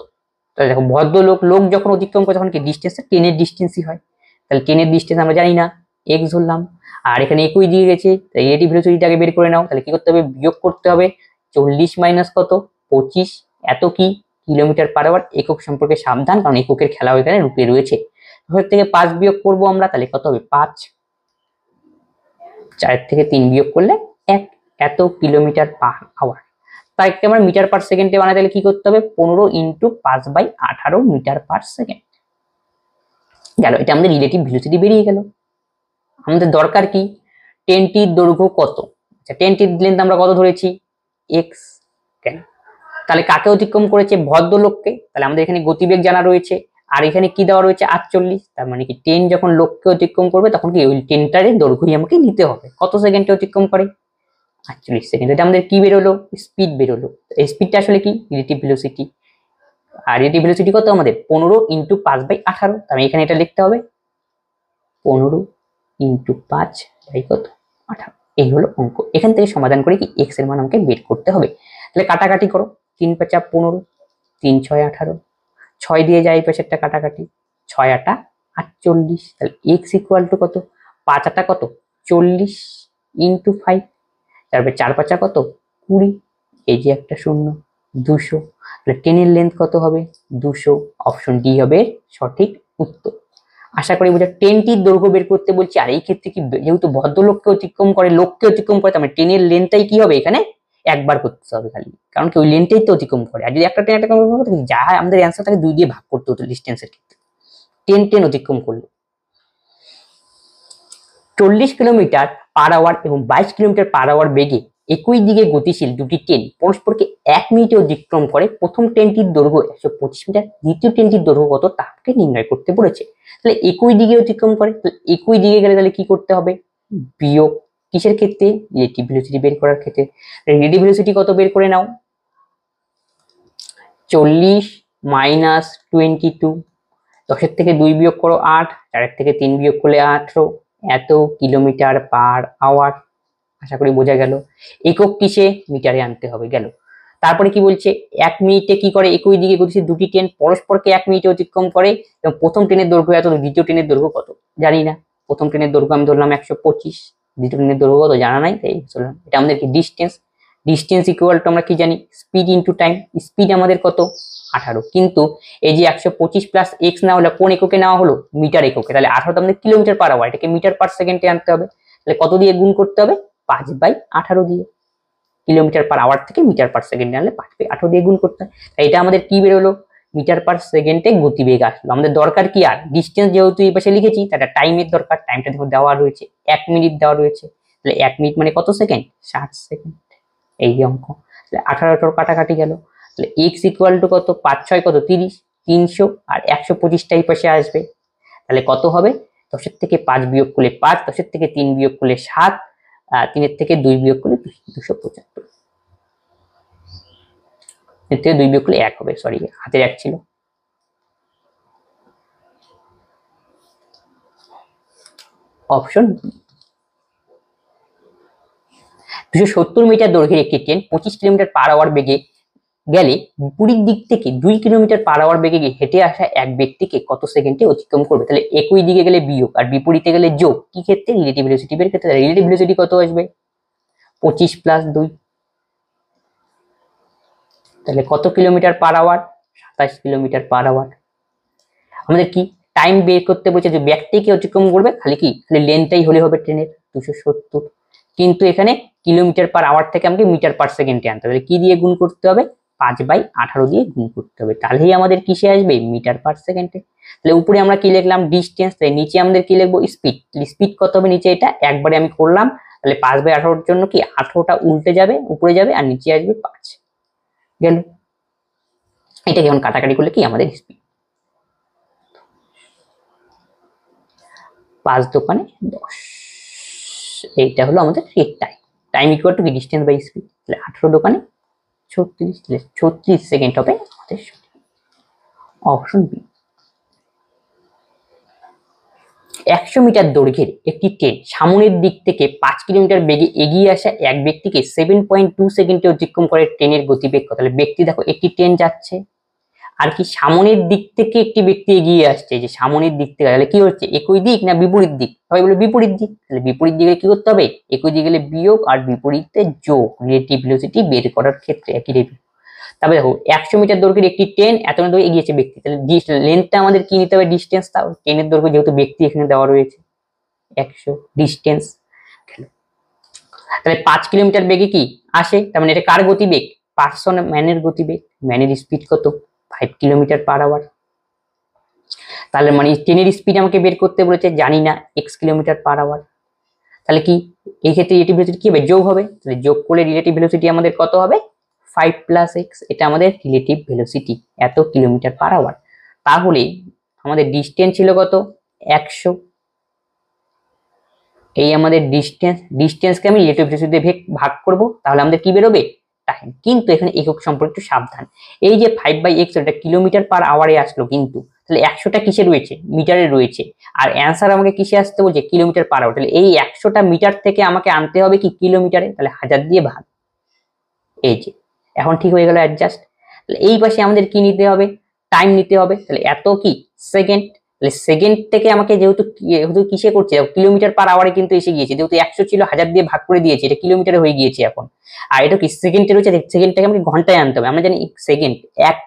তাহলে দেখো ভদ্রলোক লোক যখন অতিক্রম করে তখন কি ডিস্টেন্সটা ট্রেনের ডিস্টেন্সই হয়, তাহলে ট্রেনের ডিস্টেন্স আমরা জানি না, এক্স ধরলাম, আর এখানে একই দিয়ে গেছে, তাই রিলেটিভ ভেলোসিটিটাকে বের করে নাও, তাহলে কি করতে হবে বিয়োগ করতে হবে, 40 মাইনাস কত 25, এত কি কিলোমিটার পার আওয়ার, একক সম্পর্কে সাবধান কারণ এককের খেলা এখানে লুকিয়ে রয়েছে, ওখান থেকে 5 বিয়োগ করবো আমরা, তাহলে কত হবে 5, 4 থেকে 3 বিয়োগ করলে 1, এত কিলোমিটার পার আওয়ার, তাই আমরা মিটার পার সেকেন্ডে বানাতে গেলে কি করতে হবে 15 ইন্টু 5/18 মিটার পার সেকেন্ড গেল, এটা আমাদের রিলেটিভ ভেলোসিটি বেরিয়ে গেল। আমাদের দরকার কি ট্রেনটির দৈর্ঘ্য কত, আচ্ছা ট্রেনটির লেন্থ আমরা কত ধরেছি এক্স, কেন তাহলে কাকে অতিক্রম করেছে ভদ্রলোককে, তাহলে আমাদের এখানে গতিবেগ জানা রয়েছে, আর এখানে কি দেওয়া রয়েছে 48, তার মানে কি ট্রেন যখন লোককে অতিক্রম করবে তখন কি ওই ট্রেনটারে দৈর্ঘ্যই আমাকে নিতে হবে, কত সেকেন্ডে অতিক্রম করে 48 সেকেন্ড, এটা আমাদের কি বেরোলো স্পিড বেরোলো, এই স্পিডটা আসলে কি রিলেটিভ ভেলোসিটি, আর রিলেটিভ ভেলোসিটি কত আমাদের 15 ইন্টু 5/18, আমি এখানে এটা লিখতে হবে 15 ইন্টু 5 বাই কত 18, এই হলো অঙ্ক। এখান থেকে সমাধান করে কি এক্স এর মান আমাকে বের করতে হবে, তাহলে কাটাকাটি করো, 3 × 5 = 15, 3 × 6 = 18, 6 দিয়ে যায় এই পাশেরটা কাটাকাটি, 6 × 8 = 48, তাহলে এক্স ইকুয়াল টু কত 5 × 8 কত 40 ইন্টু 5, তারপরে 4 × 5 কত 20, এই যে একটা শূন্য 200, তাহলে ট্রেনের লেন্থ কত হবে 200, অপশন ডি হবে সঠিক উত্তর। আশা করি বুঝা, ট্রেনটির দৈর্ঘ্য বের করতে বলছি, আর এই ক্ষেত্রে কি যেহেতু ভদ্রলোককে অতিক্রম করে লোককে অতিক্রম করে, তার মানে ট্রেনের লেন্থটাই কি হবে এখানে একবার করতে হবে খালি, কারণ কি ওই লেন্থটাই তো অতিক্রম করে, আর যদি একটা ট্রেন একটা যা আমাদের অ্যান্সার থাকে 2 দিয়ে ভাগ করতে হতো ডিস্টেন্সের ক্ষেত্রে, ট্রেন অতিক্রম করলে 40 কিলোমিটার পার আওয়ার এবং 22 কিলোমিটার পার আওয়ার বেগে একই দিকে গতিশীল দুটি ট্রেন পরস্পরকে 1 মিনিটে অতিক্রম করে, প্রথম ট্রেনটির দৈর্ঘ্য 125 মিটার, দ্বিতীয় ট্রেনটির দৈর্ঘ্য কত তাকে নির্ণয় করতে বলেছে। তাহলে একই দিকে অতিক্রম করে, একই দিকে গেলে তাহলে কি করতে হবে বিয়োগ, কিসের ক্ষেত্রে রিলেটিভ ভেলোসিটি বের করার ক্ষেত্রে, রিলেটিভ ভেলোসিটি কত বের করে নাও 40 মাইনাস 22, 10 থেকে 2 বিয়োগ করো 8, 4 থেকে 3 বিয়োগ করলে 18, এত কিলোমিটার পার আওয়ার, আশা করি বোঝা গেল। একক কিসে মিটারে আনতে হবে গেল। তারপরে কি বলছে 1 মিনিটে কি করে একই দিকে গতিশীল দুটি ট্রেন পরস্পরকে 1 মিনিটে অতিক্রম করে, এবং প্রথম ট্রেনের দৈর্ঘ্য এত, দ্বিতীয় ট্রেনের দৈর্ঘ্য কত জানি না, প্রথম ট্রেনের দৈর্ঘ্য আমি ধরলাম 125, দ্বিতীয় ট্রেনের দৈর্ঘ্য কত জানা নাই, তাই ধরলাম, এটা আমাদের কি ডিস্টেন্স, ডিস্টেন্স ইকুয়াল টু আমরা কি জানি স্পিড ইন্টু টাইম, স্পিড আমাদের কত 18, কিন্তু এই যে 125 প্লাস এক্স না হলে কোন এককে নেওয়া হলো মিটার এককে, তাহলে 18 তো আমাদের কিলোমিটার পার আওয়ার, এটাকে মিটার পার সেকেন্ডে আনতে হবে, তাহলে কত দিয়ে গুণ করতে হবে 5/18 দিয়ে, কিলোমিটার পার আওয়ার থেকে মিটার পার সেকেন্ডে আনলে 5/18 দিয়ে গুণ করতে হয়, তাই এটা আমাদের কি বেরোলো মিটার পার সেকেন্ডে গতিবেগ আসলো। আমাদের দরকার কি আর ডিস্টেন্স যেহেতু এই পাশে লিখেছি তাহলে টাইমের দরকার, টাইমটা দেখো দেওয়া রয়েছে 1 মিনিট দেওয়া রয়েছে, তাহলে 1 মিনিট মানে কত সেকেন্ড 60 সেকেন্ড, এই অঙ্ক, তাহলে 18 কাটাকাটি গেল, তাহলে এক্স ইকুয়াল টু কত 5 6 কত 30, 300 আর 125টা এই পাশে আসবে, তাহলে কত হবে 10 থেকে 5 বিয়োগ করলে 5, 10 থেকে 3 বিয়োগ করলে 7, 3 থেকে 2 বিয়োগ করলে 275, এর থেকে 2 বিয়োগ করলে 1 হবে, সরি হাতের 1 ছিল। অপশন 270 মিটার দৈর্ঘ্যের একটি ট্রেন 25 কিলোমিটার পার আওয়ার বেগে গেলে বিপরীত দিক থেকে 2 কিলোমিটার পার আওয়ার বেগে হেঁটে আসা এক ব্যক্তিকে কত সেকেন্ডে অতিক্রম করবে? তাহলে একই দিকে গেলে বিয়োগ আর বিপরীতে গেলে যোগ, কি ক্ষেত্রে? রিলেটিভ ভেলোসিটি বের ক্ষেত্রে। রিলেটিভ ভেলোসিটি কত আসবে? 25 + 2, তাহলে কত kilometre per hour? 27 kilometre per hour. আমাদের কি টাইম বের করতে বলছে, যে ব্যক্তিকে অতিক্রম করবে খালি লেন্থটাই হলে হবে ট্রেনের 270, কিন্তু এখানে কিলোমিটার পার আওয়ার থেকে আমাকে মিটার পার সেকেন্ডে আনতে হবে। কি দিয়ে গুণ করতে হবে? 5/18 দিয়ে গুণ করতে হবে, তাহলেই আমাদের কিসে আসবে? মিটার পার সেকেন্ডে। তাহলে উপরে আমরা কি লিখলাম? ডিস্টেন্স। তাই নিচে আমাদের কি লিখবো? স্পিড। স্পিড কত হবে নিচে? এটা একবারে আমি করলাম, তাহলে 5/18 জন্য কি 18টা উল্টে যাবে, উপরে যাবে, আর নিচে আসবে 5 গেল। এটা যখন কাটাকাটি করলে কি আমাদের স্পিড 5 দোকানে 10, এইটা হলো আমাদের টাইম। টাইম ইকুয়াল টু কি? Distance by speed. তাহলে 18 দোকানে 36, 36 সেকেন্ড হবে আমাদের অপশন বি। 100 মিটার দৈর্ঘ্যের একটি ট্রেন সামনের দিক থেকে 5 কিলোমিটার বেগে এগিয়ে আসা এক ব্যক্তিকে 7.2 সেকেন্ডে অতিক্রম করে, ট্রেনের গতিবেগ কত? তাহলে ব্যক্তি দেখো, একটি ট্রেন যাচ্ছে আর কি সামনের দিক থেকে একটি ব্যক্তি এগিয়ে আসছে, যে সামনের দিক থেকে, তাহলে কি হচ্ছে? একই দিক না বিপরীত দিক? সবাই বলে বিপরীত দিক। তাহলে বিপরীত দিকে কি করতে হবে? একই দিকে গেলে বিয়োগ আর বিপরীতে যোগ, রিলেটিভ ভেলোসিটি বের করার ক্ষেত্রে একই রিলেটিভ। তারপরে দেখো 100 মিটার দৈর্ঘ্যের একটি ট্রেন এত দূর এগিয়েছে ব্যক্তি, তাহলে লেন্থটা আমাদের কি নিতে হবে? ডিস্টেন্স। তাও ট্রেনের দৈর্ঘ্য যেহেতু ব্যক্তি এখানে দেওয়া রয়েছে 100, ডিস্টেন্স। তাহলে 5 কিলোমিটার বেগে কি আসে, তার মানে এটা কার গতিবেগ? পার্সন, ম্যানের গতিবেগ। ম্যানের স্পিড কত? 5 কিলোমিটার পার আওয়ার। তাহলে মানে ট্রেনের স্পিড আমাকে বের করতে বলেছে, জানি না, x কিলোমিটার পার আওয়ার। তাহলে কি এই ক্ষেত্রে রিলেটিভ ভেলোসিটি কি হবে? যোগ হবে। তাহলে যোগ করলে রিলেটিভ ভেলোসিটি আমাদের কত হবে? 5 + x, এটা আমাদের রিলেটিভ ভেলোসিটি, এত কিলোমিটার পার আওয়ার। তাহলে আমাদের ডিস্টেন্স ছিল কত? 100। এই আমাদের ডিস্টেন্সকে আমি রিলেটিভ ভেলোসিটি দিয়ে ভাগ করব, তাহলে আমাদের কি বেরোবে? টাইম। কিন্তু এখানে একক সম্পর্কে একটু সাবধান, এই যে 5/x এটা কিলোমিটার পার আওয়ারে আসলো, কিন্তু তাহলে 100টা কিসে রয়েছে? মিটারে রয়েছে, আর অ্যান্সার আমাকে কিসে আসতে বলছে? Kilometre per hour. তাহলে এই 100টা মিটার থেকে আমাকে আনতে হবে কি? কিলোমিটারে। তাহলে 1000 দিয়ে ভাগ। এই যে এখন ঠিক হয়ে গেল অ্যাডজাস্ট। তাহলে এই পাশে আমাদের কি নিতে হবে? টাইম নিতে হবে। তাহলে এত কি? সেকেন্ড। তাহলে সেকেন্ড থেকে আমাকে যেহেতু কিসে করছে? কিলোমিটার পার আওয়ারে কিন্তু এসে গিয়েছে, যেহেতু 100 ছিল 1000 দিয়ে ভাগ করে দিয়েছে, এটা কিলোমিটারে হয়ে গিয়েছে এখন। আর এটা কি সেকেন্ডে রয়েছে, সেকেন্ডটাকে আমাকে ঘন্টায় আনতে হবে। আমরা জানি সেকেন্ড, 1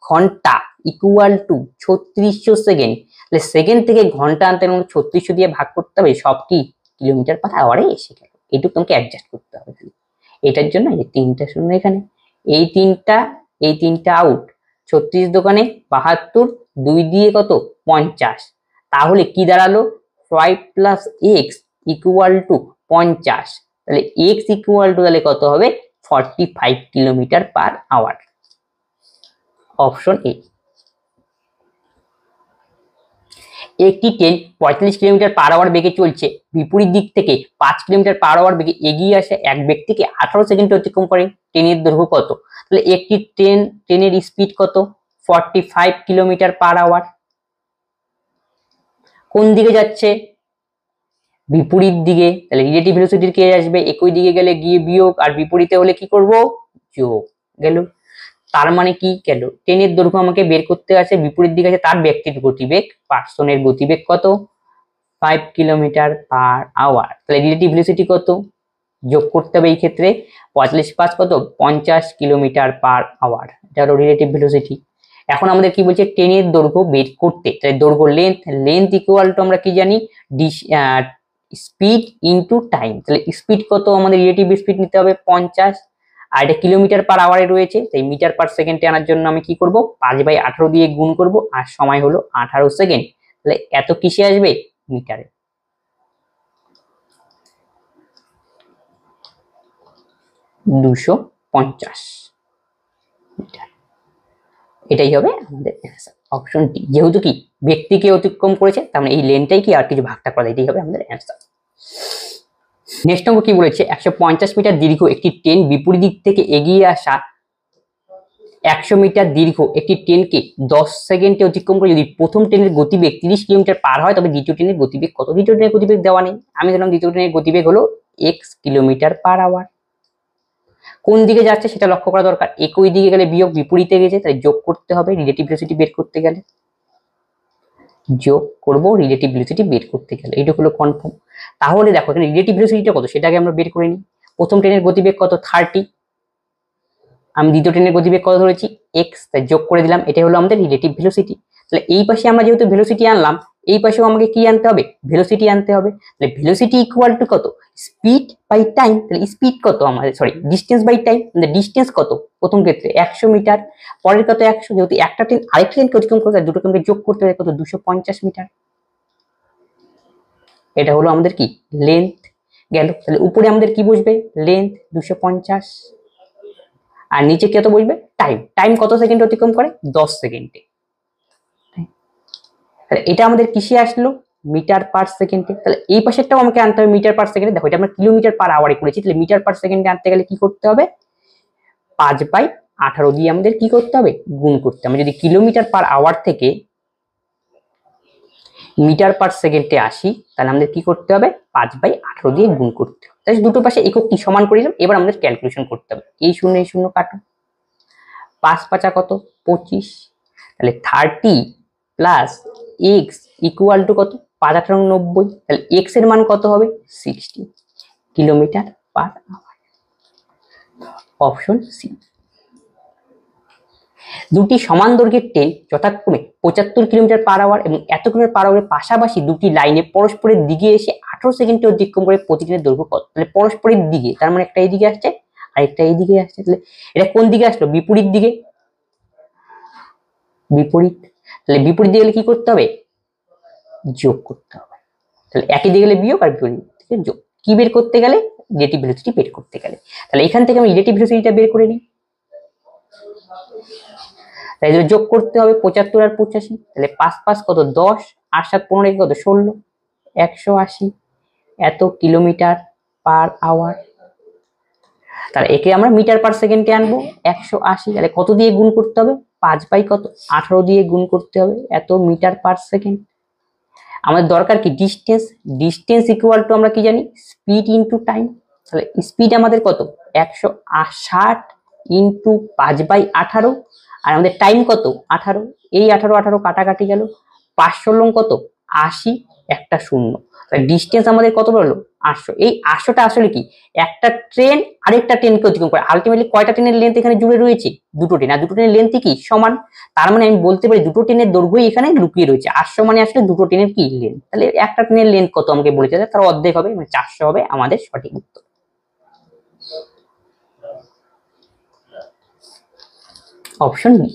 ঘন্টা ইকুয়াল টু 3600 সেকেন্ড। তাহলে সেকেন্ড থেকে ঘন্টা আনতে গেলে 3600 দিয়ে ভাগ করতে হবে, সব কি কিলোমিটার পার আওয়ারে এসে গেল। এটুকু তোমাকে অ্যাডজাস্ট করতে হবে। এটার জন্য এই 3টা শূন্য এখানে, এই 3টা আউট। 36 দোকানে 72, 2 দিয়ে কত? 50। তাহলে কি দাঁড়ালো? 5 + x ইকুয়াল টু 50। তাহলে x ইকুয়াল টু তাহলে কত হবে? 45 kilometre per hour. Option A. একটি ট্রেন 45 কিলোমিটার পার আওয়ার বেগে চলছে, বিপরীত দিক থেকে 5 কিলোমিটার পার আওয়ার বেগে এগিয়ে আসে এক ব্যক্তিকে 18 সেকেন্ডে অতিক্রম করে, ট্রেনের দৈর্ঘ্য কত? তাহলে একটি ট্রেনের স্পিড কত? 45 কিলোমিটার পার আওয়ার। কোন দিকে যাচ্ছে? বিপরীত দিকে। তাহলে রিলেটিভ ভেলোসিটির কে আসবে? একই দিকে গেলে গিয়ে বিয়োগ, আর বিপরীতে হলে কি করব? যোগ। গেল। তার মানে কি গেল? ট্রেনের দৈর্ঘ্য আমাকে বের করতে আছে, বিপরীত দিকে আছে তার ব্যক্তির গতিবেগ, পার্সনের গতিবেগ কত? 5 কিলোমিটার পার আওয়ার। তাহলে রিলেটিভ ভেলোসিটি কত? যোগ করতে হবে এই ক্ষেত্রে, 45 + 5 কত? 50 কিলোমিটার পার আওয়ার। এটা হলো রিলেটিভ ভেলোসিটি। এখন আমাদের কি বলছে? ট্রেনের দৈর্ঘ্য বের করতে। তাহলে দৈর্ঘ্য লেন্থ ইকুয়াল টু আমরা কি জানি? Speed into time. তাহলে স্পিড কত? আমাদের রিলেটিভ স্পিড নিতে হবে 50, আর এটা কিলোমিটার পার আওয়ারে রয়েছে, তাই মিটার পার সেকেন্ডে আনার জন্য আমি কি করব? 5/18 দিয়ে গুণ করব, আর সময় হলো 18 সেকেন্ড। তাহলে এত কিসে আসবে? মিটারে। দুশো 50 মিটার। এটাই হবে আমাদের অ্যান্সার, অপশন ডি। যেহেতু কি ব্যক্তিকে অতিক্রম করেছে, তার মানে এই লেনটাই কি আর কিছু ভাগটা করা, এটাই হবে আমাদের অ্যান্সার। নেক্সট অঙ্ক কি বলেছে? 150 মিটার দীর্ঘ একটি ট্রেন বিপরীত দিক থেকে এগিয়ে আসা 100 মিটার দীর্ঘ একটি ট্রেনকে 10 সেকেন্ডে অতিক্রম করে যদি প্রথম ট্রেনের গতিবেগ 30 কিলোমিটার পার হয়, তবে দ্বিতীয় ট্রেনের গতিবেগ কত? দ্বিতীয় ট্রেনের গতিবেগ দেওয়া নেই, আমি ধরলাম দ্বিতীয় ট্রেনের গতিবেগ হলো x কিলোমিটার পার আওয়ার। কোন দিকে যাচ্ছে সেটা লক্ষ্য করা দরকার। একই দিকে গেলে বিয়োগ, বিপরীতে গেছে তাই যোগ করতে হবে রিলেটিভ ভেলোসিটি বের করতে গেলে, যোগ করব রিলেটিভ ভেলোসিটি বের করতে গেলে, এইটুকু হলো কনফার্ম। তাহলে দেখো এখানে রিলেটিভ ভেলোসিটিটা কত সেটাকে আমরা বের করে নিই। প্রথম ট্রেনের গতিবেগ কত 30, আমি দ্বিতীয় ট্রেনের গতিবেগ কত ধরেছি x, তাই যোগ করে দিলাম, এটা হলো আমাদের রিলেটিভ ভেলোসিটি। তাহলে এই পাশে আমরা যেহেতু ভেলোসিটি আনলাম, এই পাশেও আমাকে কি আনতে হবে ভেলোসিটি আনতে হবে। তাহলে ভেলোসিটি ইকুয়াল টু কত স্পিড বাই টাইম, তাহলে স্পিড কত আমাদের সরি ডিস্টেন্স বাই টাইম, আমাদের ডিস্টেন্স কত প্রথম ক্ষেত্রে 100 মিটার, পরের কত 100, যেহেতু একটা ট্রেন আরেকটা ট্রেনকে অতিক্রম করতে দুটো ট্রেনকে যোগ করতে হবে কত 250 মিটার, এটা হলো আমাদের কি লেন্থ গেল। তাহলে উপরে আমাদের কি বসবে লেন্থ 250, আর নিচে কত বসবে টাইম, টাইম কত সেকেন্ড অতিক্রম করে 10 সেকেন্ডে। তাহলে এটা আমাদের কিসে আসলো মিটার পার সেকেন্ডে। তাহলে এই পাশেরটাও আমাকে আনতে হবে মিটার পার সেকেন্ডে। দেখো এটা আমরা কিলোমিটার পার আওয়ারে করেছি, তাহলে মিটার পার সেকেন্ডে আনতে গেলে কি করতে হবে 5/18 দিয়ে আমাদের কি করতে হবে গুণ করতে হবে। যদি কিলোমিটার পার আওয়ার থেকে মিটার পার সেকেন্ডে আসি তাহলে আমাদের কি করতে হবে 5/18 দিয়ে গুণ করতে হবে। তাহলে দুটো পাশে একক কি সমান করে দিলাম, এবার আমাদের ক্যালকুলেশন করতে হবে। এই শূন্য কাটো, 5×5 কত 25, তাহলে 30 প্লাস x ইকুয়াল টু কত 5×18 90, তাহলে x এর মান কত হবে 60 kilometre per hour, option C. দুটি সমান দৈর্ঘ্যের ট্রেন যথাক্রমে 75 কিলোমিটার পার আওয়ার এবং এত কিলোমিটার পার আওয়ারের পাশাপাশি দুটি লাইনে পরস্পরের দিকে এসে 18 সেকেন্ডে অতিক্রম করে প্রতি ট্রেনের দৈর্ঘ্য কত। তাহলে পরস্পরের দিকে তার মানে একটা এইদিকে আসছে আর একটা এইদিকে আসছে, তাহলে এটা কোন দিকে আসলো বিপরীত দিকে, বিপরীত। তাহলে বিপরীত দিকে গেলে কি করতে হবে যোগ করতে হবে, তাহলে একই দিকে গেলে বিয়োগ আর বিপরীত দিকে যোগ। কি বের করতে গেলে রিলেটিভ ভেলোসিটি বের করতে গেলে। তাহলে এখান থেকে আমি রিলেটিভ ভেলোসিটিটা বের করে নিই, তাই যোগ করতে হবে 75 আর 85, তাহলে 5×5 কত 10, 8×7 15 কত 16, 180 এত কিলোমিটার পার আওয়ার। তাহলে একে আমরা মিটার পার সেকেন্ডে আনবো 180, তাহলে কত দিয়ে গুণ করতে হবে 5/18 দিয়ে গুণ করতে হবে এত মিটার পার সেকেন্ড। আমাদের দরকার কি ডিস্টেন্স, ডিস্টেন্স ইকুয়াল টু আমরা কি জানি স্পিড ইনটু টাইম। তাহলে স্পিড আমাদের কত 160 ইনটু 5/18, আর আমাদের টাইম কত 18, এই 18 কাটাকাটি গেল, 5 কত 80 একটা শূন্য, তাহলে ডিস্টেন্স আমাদের কত হলো 800। এই 800টা আসলে কি একটা ট্রেন আরেকটা ট্রেনকে অতিক্রম করে, আলটিমেটলি কয়টা ট্রেনের লেন্থ এখানে জুড়ে রয়েছে দুটো ট্রেন, আর দুটো ট্রেনের লেন্থ কি সমান, তার মানে আমি বলতে পারি দুটো ট্রেনের দৈর্ঘ্যই এখানে লুকিয়ে রয়েছে। 800 মানে আসলে দুটো ট্রেনের কি লেন্থ, তাহলে একটা ট্রেনের লেন্থ কত আমাকে বলেছে তার অর্ধেক হবে মানে 400 হবে আমাদের সঠিক উত্তর। Option B.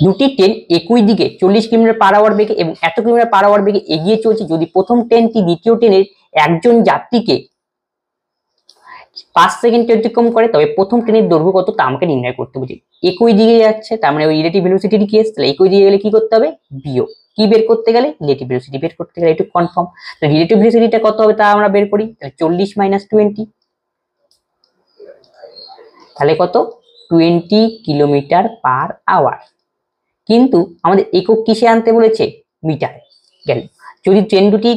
দুটি ট্রেন একই দিকে 40 কিলোমিটার পার আওয়ার বেগে এবং এত কিলোমিটার পার আওয়ার বেগে এগিয়ে চলছে যদি প্রথম ট্রেনটি দ্বিতীয় ট্রেনের একজন যাত্রীকে 5 সেকেন্ডে অতিক্রম করে তবে প্রথম ট্রেনের দৈর্ঘ্য কত তা আমাকে নির্ণয় করতে বলছে। একই দিকে যাচ্ছে তার মানে ওই রিলেটিভ ভেলোসিটির কেস, তাহলে একই দিকে গেলে কি করতে হবে বিয়োগ, কি বের করতে গেলে রিলেটিভ ভেলোসিটি বের করতে গেলে একটু কনফার্ম। তাহলে রিলেটিভ ভেলোসিটিটা কত হবে তা আমরা বের করি, তাহলে 40 - 20 তাহলে কত 20 কিলোমিটার পার আওয়ার, কিন্তু আমাদের একক কিসে আনতে বলেছে মিটারে গেল। যদি ট্রেন দুটি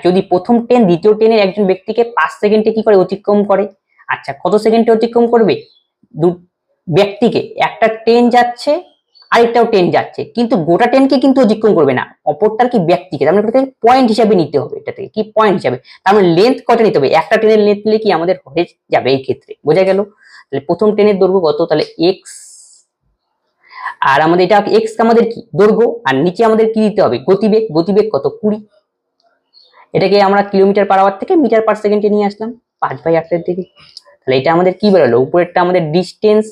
যদি প্রথম ট্রেন দ্বিতীয় ট্রেনের একজন ব্যক্তিকে 5 সেকেন্ডে কি করে অতিক্রম করে, আচ্ছা কত সেকেন্ডে অতিক্রম করবে ব্যক্তিকে, একটা ট্রেন যাচ্ছে আরেকটাও ট্রেন যাচ্ছে কিন্তু গোটা ট্রেনকে কিন্তু অতিক্রম করবে না, অপরটার কি ব্যক্তিকে, তার মানে পয়েন্ট হিসাবে নিতে হবে, এটা থেকে কি পয়েন্ট হিসাবে, তার মানে লেন্থ কত নিতে হবে, একটা ট্রেনের লেন্থ নিলে কি আমাদের হয়ে যাবে এই ক্ষেত্রে, বোঝা গেল। তাহলে প্রথম ট্রেনের দৈর্ঘ্য কত, তাহলে এক্স, আর আমাদের এটা এক্স আমাদের কি দৈর্ঘ্য, আর নিচে আমাদের কি দিতে হবে গতিবেগ, গতিবেগ কত 20, এটাকে আমরা কিলোমিটার পার আওয়ার থেকে মিটার পার সেকেন্ডে নিয়ে আসলাম 5/8 থেকে। তাহলে এটা আমাদের কি বেরোলো, উপরেরটা আমাদের ডিস্টেন্স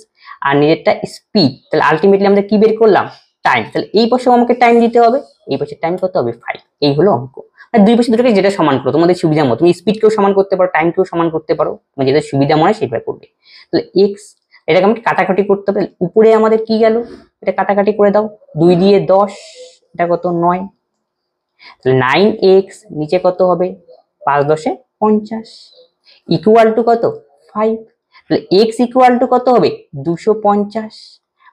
আর নিচেরটা স্পিড, তাহলে আলটিমেটলি আমরা কি বের করলাম টাইম, তাহলে এই পাশেও আমাকে টাইম দিতে হবে, এই পাশে টাইম কত হবে 5, এই হলো অঙ্ক। মানে দুই পাশে দুটোকে যেটা সমান করো তোমাদের সুবিধা মতো, তুমি স্পিডকেও সমান করতে পারো টাইমকেও সমান করতে পারো, তোমার যেটা সুবিধা মনে হয় সেটা করবে। তাহলে এক্স এটাকে আমাকে কাটাকাটি করতে হবে, উপরে আমাদের কি গেল এটা কাটাকাটি করে দাও, 2 দিয়ে 10 এটা কত 9, তাহলে 9x নিচে কত হবে 5×10 = 50 ইকুয়াল টু কত 5, তাহলে x ইকুয়াল টু কত হবে 250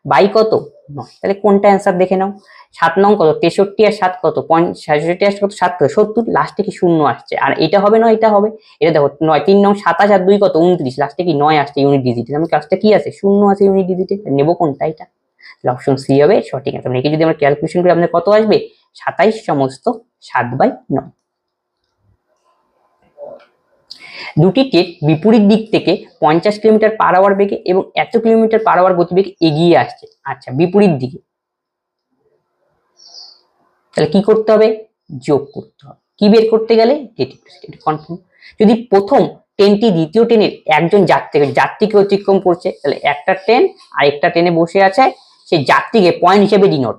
বাই কত 9, তাহলে কোনটা অ্যান্সার দেখে নাও। 7 নং কত 63 আর 7 কত 65 আর কত 7 কত 70, লাস্টে কি 0 আসছে, আর এটা হবে না এটা হবে। এটা দেখো 9 3 নং 27 আর 2 কত 29, লাস্টে কি 9 আসছে ইউনিট ডিজিটে, আমি কাজটা কি আছে 0 আছে ইউনিট ডিজিটে, নেব কোনটা এটা, তাহলে অপশন সি হবে সঠিক অ্যান্সার। একে যদি আমরা ক্যালকুলেশন করি আপনাদের কত আসবে 27 সমস্ত 7/9। দুটি ট্রেন বিপরীত দিক থেকে 50 কিলোমিটার পার আওয়ার বেগে এবং এত কিলোমিটার পার আওয়ার গতিবেগে এগিয়ে আসছে। আচ্ছা বিপরীত দিকে, তাহলে কি করতে হবে, যোগ করতে হবে। কি বের করতে গেলে কনফার্ম। যদি প্রথম ট্রেনটি দ্বিতীয় ট্রেনের একজন যাত্রীকে অতিক্রম করছে, তাহলে একটা ট্রেন আর একটা ট্রেনে বসে আছে, সেই যাত্রীকে পয়েন্ট হিসেবে ডিনোট,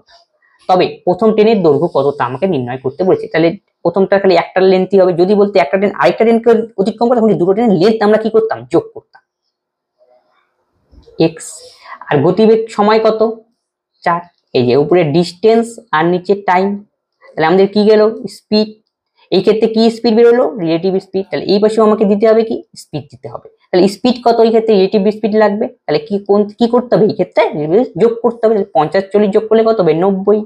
তবে প্রথম ট্রেনের দৈর্ঘ্য কত তা আমাকে নির্ণয় করতে বলেছে। তাহলে প্রথমটা খালি একটা লেন্থই হবে, যদি বলতে একটা ট্রেন আরেকটা ট্রেনকে অতিক্রম করে তখন দুটো ট্রেনের লেন্থ আমরা কি করতাম, যোগ করতাম এক্স। আর গতিবেগ সময় কত 4, এই যে উপরে ডিস্টেন্স আর নিচে টাইম, তাহলে আমাদের কি গেল স্পিড, এই ক্ষেত্রে কি স্পিড বেরোলো রিলেটিভ স্পিড, তাহলে এই পাশেও আমাকে দিতে হবে কি স্পিড দিতে হবে, তাহলে স্পিড কত এই ক্ষেত্রে রিলেটিভ স্পিড লাগবে, তাহলে কি করতে হবে এই ক্ষেত্রে যোগ করতে হবে, 50 40 যোগ করলে কত হবে 90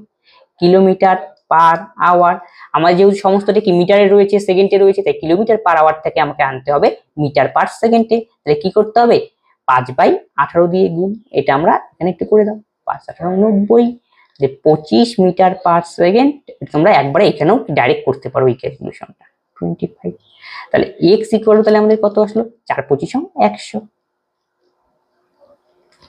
কিলোমিটার পার আওয়ার। আমার যেহেতু সমস্তটা কি মিটারে রয়েছে সেকেন্ডে রয়েছে, তাই কিলোমিটার পার আওয়ার থেকে আমাকে আনতে হবে মিটার পার সেকেন্ডে, তাহলে কি করতে হবে 5/18 দিয়ে গুণ, এটা আমরা এখানে একটু করে দাও 5×18 90, 25 মিটার পার সেকেন্ড, তোমরা একবারে এখানেও ডাইরেক্ট করতে পারো এই ক্যালকুলেশনটা 25, তাহলে এক্স ইকুয়াল তাহলে আমাদের কত আসলো 4 25 100,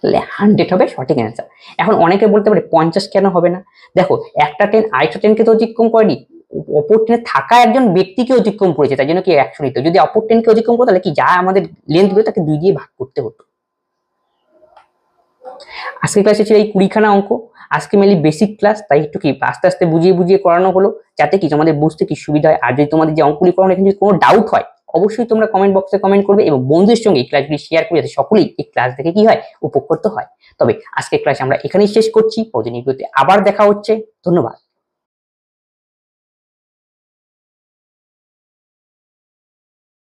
তাহলে 100 হবে সঠিক অ্যান্সার। এখন অনেকে বলতে পারে 50 কেন হবে না, দেখো একটা ট্রেন আরেকটা ট্রেনকে তো অতিক্রম করেনি, অপর ট্রেনে থাকা একজন ব্যক্তিকে অতিক্রম করেছে, তাই জন্য কি 100 নিতে, যদি অপর ট্রেনকে অতিক্রম করতো তাহলে কি যা আমাদের লেন্থ বেরো তাকে 2 দিয়ে ভাগ করতে হতো। আজকে ক্লাসে ছিল এই 20খানা অঙ্ক, আজকে মেনলি বেসিক ক্লাস, তাই একটু কি আস্তে আস্তে বুঝিয়ে বুঝিয়ে করানো হলো, যাতে কি তোমাদের বুঝতে কি সুবিধা হয়। আর যদি তোমাদের যে অঙ্কগুলি করানো এখানে যদি কোনো ডাউট হয় অবশ্যই তোমরা কমেন্ট বক্সে কমেন্ট করবে এবং বন্ধুদের সঙ্গে এই ক্লাসগুলি শেয়ার করে যাতে সকলেই এই ক্লাস দেখে কি হয় উপকৃত হয়। তবে আজকের ক্লাস আমরা এখানেই শেষ করছি, পরবর্তী ভিডিওতে আবার দেখা হচ্ছে, ধন্যবাদ।